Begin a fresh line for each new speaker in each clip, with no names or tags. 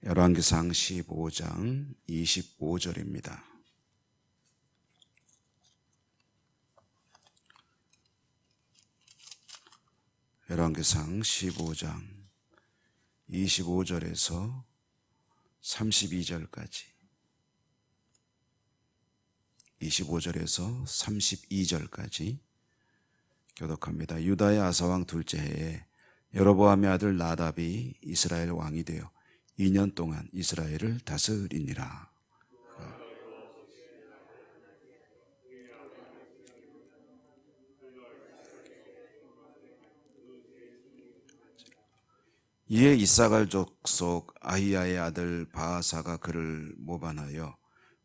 열왕기상 15장 25절입니다. 열왕기상 15장 25절에서 32절까지 25절에서 32절까지 교독합니다. 유다의 아사왕 둘째 해에 여로보암의 아들 나답이 이스라엘 왕이 되어 2년 동안 이스라엘을 다스리니라. 이에 이사갈 족속 아히야의 아들 바아사가 그를 모반하여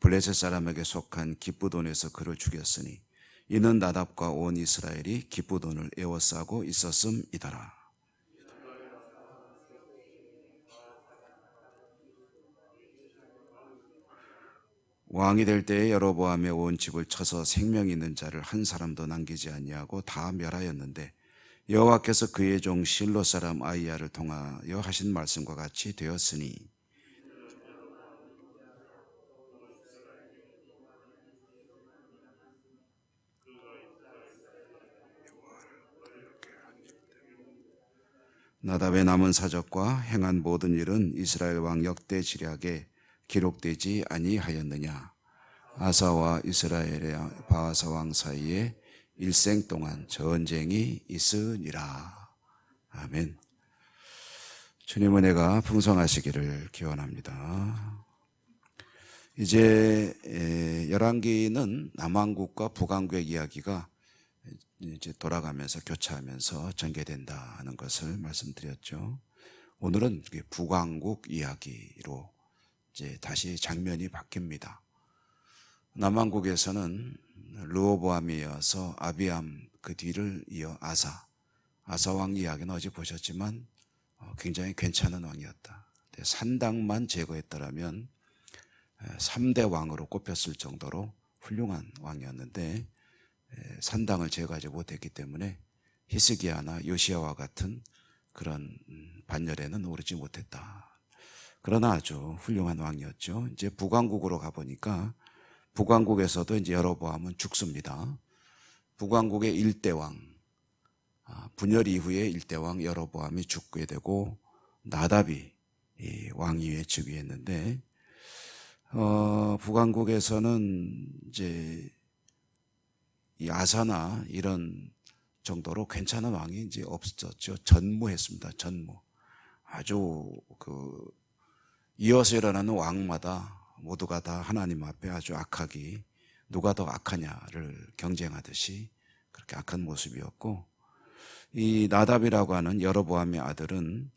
블레셋 사람에게 속한 기브돈에서 그를 죽였으니 이는 나답과 온 이스라엘이 기브돈을 에워싸고 있었음이더라. 왕이 될 때에 여로보암의 온 집을 쳐서 생명 있는 자를 한 사람도 남기지 아니하고 다 멸하였는데 여호와께서 그의 종 실로 사람 아히야를 통하여 하신 말씀과 같이 되었으니 나답의 남은 사적과 행한 모든 일은 이스라엘 왕 역대 지략에 기록되지 아니하였느냐. 아사와 이스라엘의 바아사 왕 사이에 일생 동안 전쟁이 있으니라. 아멘. 주님 은혜가 풍성하시기를 기원합니다. 이제 열왕기는 남왕국과 북왕국의 이야기가 이제 돌아가면서 교차하면서 전개된다 하는 것을 말씀드렸죠. 오늘은 북왕국 이야기로 이제 다시 장면이 바뀝니다. 남왕국에서는 르호보암에 이어서 아비암, 그 뒤를 이어 아사왕 이야기는 어제 보셨지만 굉장히 괜찮은 왕이었다. 산당만 제거했더라면 3대 왕으로 꼽혔을 정도로 훌륭한 왕이었는데 산당을 제거하지 못했기 때문에 히스기야나 요시야와 같은 그런 반열에는 오르지 못했다. 그러나 아주 훌륭한 왕이었죠. 이제 북왕국으로 가보니까 북왕국에서도 이제 여로보암은 죽습니다. 북왕국의 1대 왕, 분열 이후에 1대 왕 여로보암이 죽게 되고 나답이 왕위에 즉위했는데 북왕국에서는 이제 이 아사나 이런 정도로 괜찮은 왕이 이제 없었죠. 전무했습니다. 전무. 아주 이어서 일어나는 왕마다 모두가 다 하나님 앞에 아주 악하기, 누가 더 악하냐를 경쟁하듯이 그렇게 악한 모습이었고, 이 나답이라고 하는 여로보암의 아들은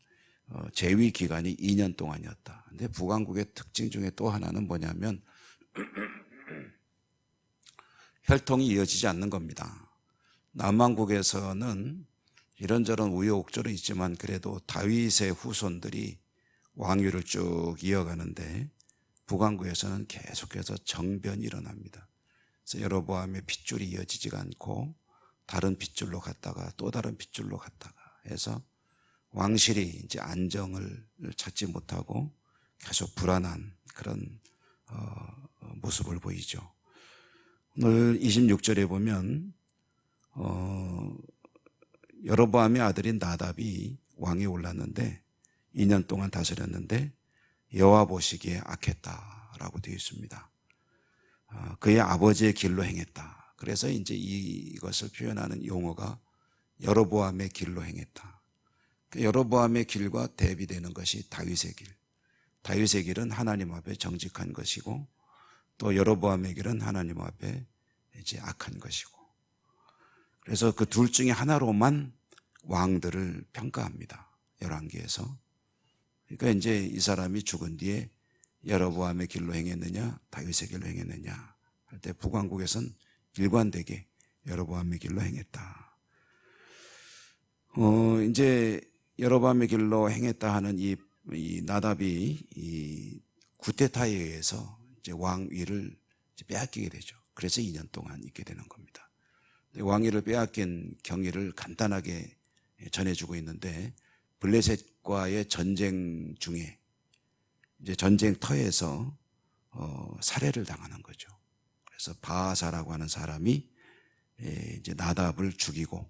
재위 기간이 2년 동안이었다. 근데 북왕국의 특징 중에 또 하나는 뭐냐면 혈통이 이어지지 않는 겁니다. 남왕국에서는 이런저런 우여곡절은 있지만 그래도 다윗의 후손들이 왕위를 쭉 이어가는데 북왕국에서는 계속해서 정변이 일어납니다. 그래서 여로보암의 핏줄이 이어지지가 않고 다른 핏줄로 갔다가 또 다른 핏줄로 갔다가 해서 왕실이 이제 안정을 찾지 못하고 계속 불안한 그런 모습을 보이죠. 오늘 26절에 보면 여로보암의 아들인 나답이 왕에 올랐는데 2년 동안 다스렸는데 여호와 보시기에 악했다라고 되어 있습니다. 그의 아버지의 길로 행했다. 그래서 이제 이것을 표현하는 용어가 여로보암의 길로 행했다. 여로보암의 길과 대비되는 것이 다윗의 길. 다윗의 길은 하나님 앞에 정직한 것이고 또 여로보암의 길은 하나님 앞에 이제 악한 것이고. 그래서 그 둘 중에 하나로만 왕들을 평가합니다. 열왕기에서. 그러니까 이제 이 사람이 죽은 뒤에 여로보암의 길로 행했느냐 다윗의 길로 행했느냐 할 때 북왕국에선 일관되게 여로보암의 길로 행했다. 이제 여로보암의 길로 행했다 하는 이 나답이 이 구테타에 의해서 이제 왕위를 이제 빼앗기게 되죠. 그래서 2년 동안 있게 되는 겁니다. 왕위를 빼앗긴 경위를 간단하게 전해주고 있는데 블레셋과의 전쟁 중에 이제 전쟁터에서 살해를 당하는 거죠. 그래서 바아사라고 하는 사람이 이제 나답을 죽이고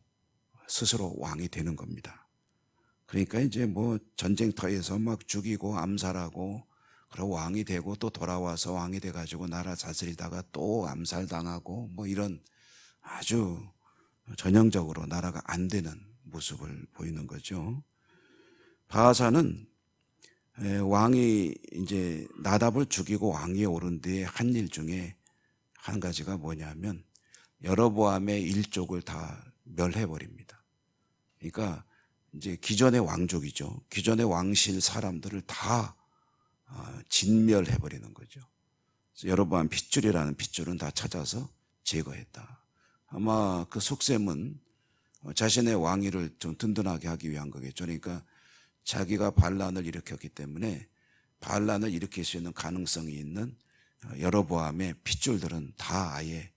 스스로 왕이 되는 겁니다. 그러니까 이제 뭐 전쟁터에서 막 죽이고 암살하고 그러고 왕이 되고 또 돌아와서 왕이 돼가지고 나라 다스리다가 또 암살당하고 뭐 이런 아주 전형적으로 나라가 안 되는 모습을 보이는 거죠. 바아사는 왕이 이제 나답을 죽이고 왕위에 오른 뒤에 한 일 중에 한 가지가 뭐냐면 여로보암의 일족을 다 멸해버립니다. 그러니까 이제 기존의 왕족이죠. 기존의 왕실 사람들을 다 진멸해버리는 거죠. 그래서 여로보암 핏줄이라는 핏줄은 다 찾아서 제거했다. 아마 그 속셈은 자신의 왕위를 좀 든든하게 하기 위한 거겠죠. 그러니까 자기가 반란을 일으켰기 때문에 반란을 일으킬 수 있는 가능성이 있는 여로보암의 핏줄들은 다 아예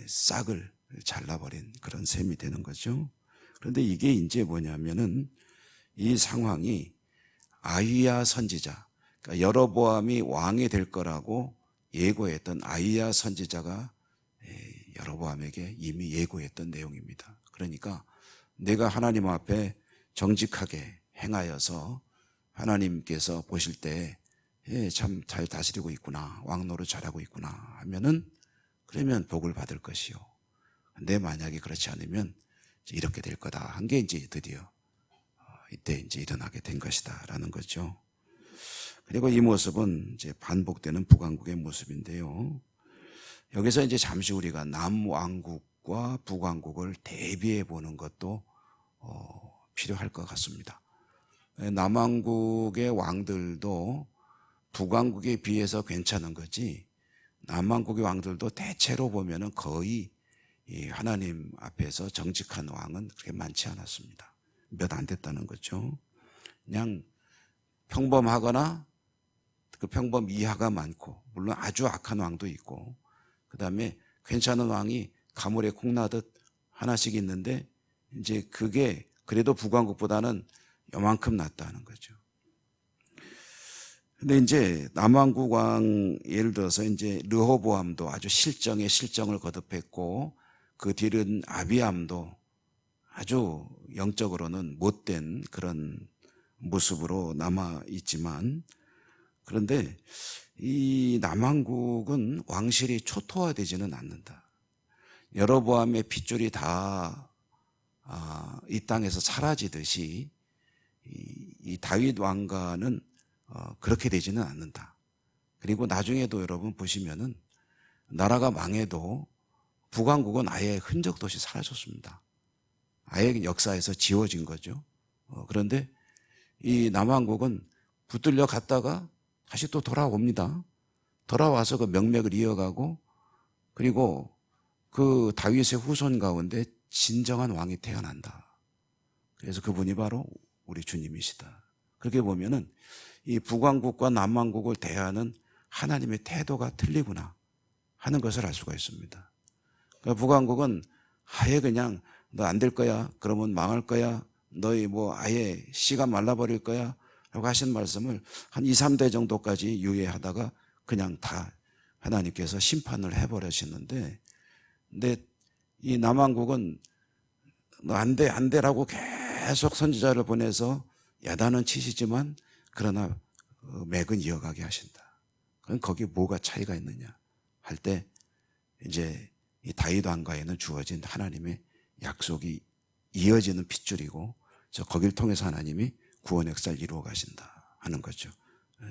싹을 잘라버린 그런 셈이 되는 거죠. 그런데 이게 이제 뭐냐면은 이 상황이 아히야 선지자, 그러니까 여로보암이 왕이 될 거라고 예고했던 아히야 선지자가 여로보암에게 이미 예고했던 내용입니다. 그러니까 내가 하나님 앞에 정직하게 행하여서 하나님께서 보실 때 참 잘 다스리고 있구나, 왕노릇 잘하고 있구나 하면은 그러면 복을 받을 것이요. 근데 만약에 그렇지 않으면 이렇게 될 거다 한 게 이제 드디어 이때 이제 일어나게 된 것이다라는 거죠. 그리고 이 모습은 이제 반복되는 북왕국의 모습인데요. 여기서 이제 잠시 우리가 남왕국과 북왕국을 대비해 보는 것도 필요할 것 같습니다. 남왕국의 왕들도 북왕국에 비해서 괜찮은 거지, 남왕국의 왕들도 대체로 보면은 거의 하나님 앞에서 정직한 왕은 그렇게 많지 않았습니다. 몇 안 됐다는 거죠. 그냥 평범하거나 그 평범 이하가 많고, 물론 아주 악한 왕도 있고, 그 다음에 괜찮은 왕이 가물에 콩나듯 하나씩 있는데 이제 그게 그래도 북왕국보다는 요만큼 낫다는 거죠. 근데 이제 남왕국 왕 예를 들어서 이제 르호보암도 아주 실정에 실정을 거듭했고, 그 뒤는 아비암도 아주 영적으로는 못된 그런 모습으로 남아 있지만, 그런데 이 남왕국은 왕실이 초토화되지는 않는다. 여로보암의 핏줄이 다 이 땅에서 사라지듯이 이 다윗 왕가는 그렇게 되지는 않는다. 그리고 나중에도 여러분 보시면은 나라가 망해도 북왕국은 아예 흔적도 없이 사라졌습니다. 아예 역사에서 지워진 거죠. 그런데 이 남왕국은 붙들려 갔다가 다시 또 돌아옵니다. 돌아와서 그 명맥을 이어가고, 그리고 그 다윗의 후손 가운데 진정한 왕이 태어난다. 그래서 그분이 바로 우리 주님이시다. 그렇게 보면은 이 북왕국과 남왕국을 대하는 하나님의 태도가 틀리구나 하는 것을 알 수가 있습니다. 그러니까 북왕국은 아예 그냥 너 안 될 거야, 그러면 망할 거야, 너희 뭐 아예 씨가 말라버릴 거야 라고 하신 말씀을 한 2, 3대 정도까지 유예하다가 그냥 다 하나님께서 심판을 해버리시는데, 근데 이 남왕국은 너 안 돼, 안 돼라고 계속 선지자를 보내서 야단은 치시지만 그러나 맥은 이어가게 하신다. 그럼 거기에 뭐가 차이가 있느냐 할 때 이제 이 다윗 왕가에는 주어진 하나님의 약속이 이어지는 핏줄이고, 거길 통해서 하나님이 구원 역사를 이루어 가신다 하는 거죠.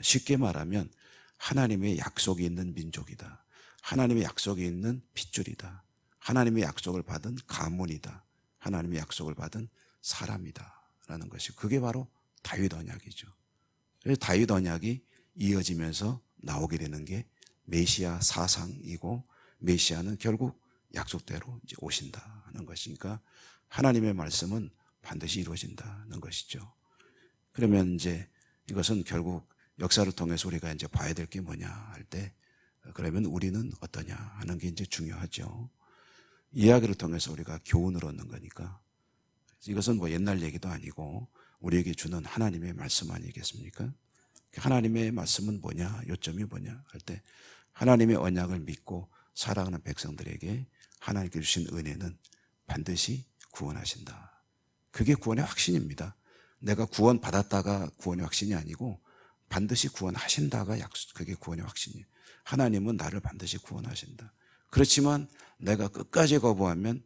쉽게 말하면 하나님의 약속이 있는 민족이다. 하나님의 약속이 있는 핏줄이다. 하나님의 약속을 받은 가문이다. 하나님의 약속을 받은 사람이다 라는 것이, 그게 바로 다윗 언약이죠. 그래서 다윗 언약이 이어지면서 나오게 되는 게 메시아 사상이고, 메시아는 결국 약속대로 이제 오신다 하는 것이니까 하나님의 말씀은 반드시 이루어진다는 것이죠. 그러면 이제 이것은 결국 역사를 통해서 우리가 이제 봐야 될 게 뭐냐 할 때, 그러면 우리는 어떠냐 하는 게 이제 중요하죠. 이야기를 통해서 우리가 교훈을 얻는 거니까 이것은 뭐 옛날 얘기도 아니고 우리에게 주는 하나님의 말씀 아니겠습니까? 하나님의 말씀은 뭐냐, 요점이 뭐냐 할 때 하나님의 언약을 믿고 살아가는 백성들에게 하나님께 주신 은혜는 반드시 구원하신다. 그게 구원의 확신입니다. 내가 구원 받았다가 구원의 확신이 아니고 반드시 구원하신다가 그게 구원의 확신이에요. 하나님은 나를 반드시 구원하신다. 그렇지만 내가 끝까지 거부하면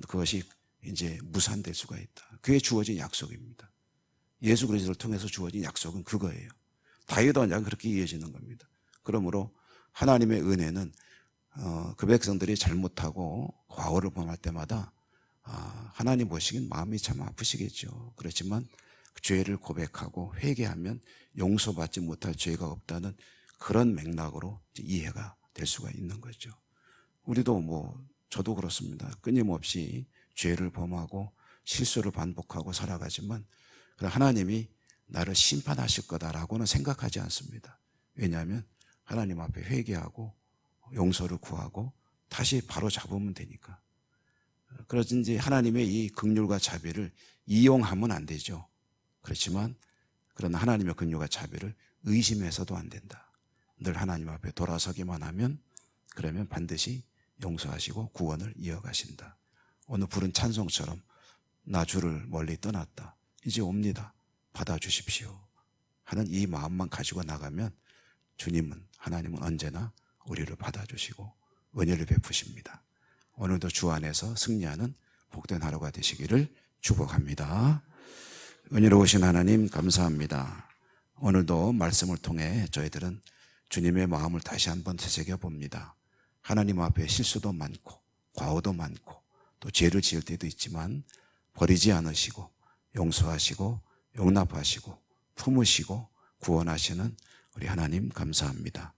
그것이 이제 무산될 수가 있다. 그게 주어진 약속입니다. 예수 그리스도를 통해서 주어진 약속은 그거예요. 다윗 언약은 그렇게 이어지는 겁니다. 그러므로 하나님의 은혜는 그 백성들이 잘못하고 과오를 범할 때마다 하나님 보시기엔 마음이 참 아프시겠죠. 그렇지만 죄를 고백하고 회개하면 용서받지 못할 죄가 없다는 그런 맥락으로 이해가 될 수가 있는 거죠. 우리도 저도 그렇습니다. 끊임없이 죄를 범하고 실수를 반복하고 살아가지만 하나님이 나를 심판하실 거다라고는 생각하지 않습니다. 왜냐하면 하나님 앞에 회개하고 용서를 구하고 다시 바로 잡으면 되니까. 그러든지 하나님의 이 긍휼과 자비를 이용하면 안 되죠. 그렇지만 그런 하나님의 긍휼과 자비를 의심해서도 안 된다. 늘 하나님 앞에 돌아서기만 하면 그러면 반드시 용서하시고 구원을 이어가신다. 오늘 부른 찬송처럼 나 주를 멀리 떠났다. 이제 옵니다. 받아주십시오. 하는 이 마음만 가지고 나가면 하나님은 언제나 우리를 받아주시고 은혜를 베푸십니다. 오늘도 주 안에서 승리하는 복된 하루가 되시기를 축복합니다. 은혜로우신 하나님 감사합니다. 오늘도 말씀을 통해 저희들은 주님의 마음을 다시 한번 되새겨 봅니다. 하나님 앞에 실수도 많고 과오도 많고 또 죄를 지을 때도 있지만 버리지 않으시고 용서하시고 용납하시고 품으시고 구원하시는 우리 하나님 감사합니다.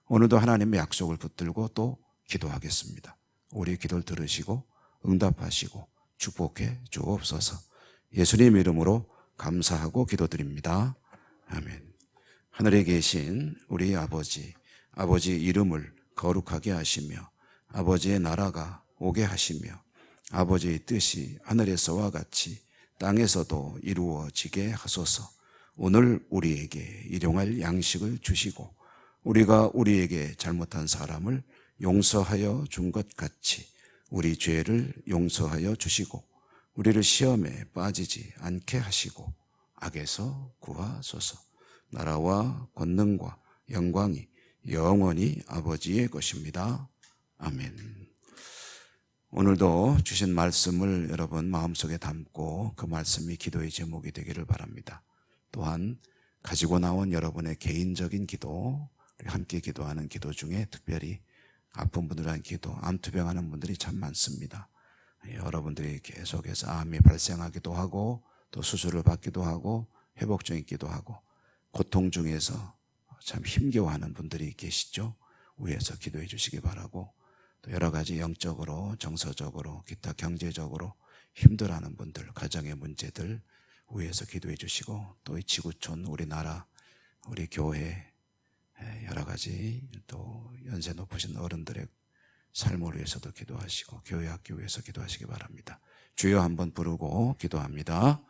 오늘도 하나님의 약속을 붙들고 또 기도하겠습니다. 우리 기도를 들으시고 응답하시고 축복해 주옵소서. 예수님 이름으로 감사하고 기도드립니다. 아멘. 하늘에 계신 우리 아버지 이름을 거룩하게 하시며 아버지의 나라가 오게 하시며 아버지의 뜻이 하늘에서와 같이 땅에서도 이루어지게 하소서. 오늘 우리에게 일용할 양식을 주시고 우리가 우리에게 잘못한 사람을 용서하여 준 것 같이 우리 죄를 용서하여 주시고 우리를 시험에 빠지지 않게 하시고 악에서 구하소서. 나라와 권능과 영광이 영원히 아버지의 것입니다. 아멘. 오늘도 주신 말씀을 여러분 마음속에 담고 그 말씀이 기도의 제목이 되기를 바랍니다. 또한 가지고 나온 여러분의 개인적인 기도, 함께 기도하는 기도 중에 특별히 아픈 분들 위한 기도, 암투병하는 분들이 참 많습니다. 여러분들이 계속해서 암이 발생하기도 하고 또 수술을 받기도 하고 회복 중이기도 하고 고통 중에서 참 힘겨워하는 분들이 계시죠. 위에서 기도해 주시기 바라고, 또 여러 가지 영적으로 정서적으로 기타 경제적으로 힘들어하는 분들, 가정의 문제들 위에서 기도해 주시고, 또 이 지구촌 우리나라 우리 교회 여러 가지 또 연세 높으신 어른들의 삶을 위해서도 기도하시고 교회 학교 위해서 기도하시기 바랍니다. 주여 한번 부르고 기도합니다.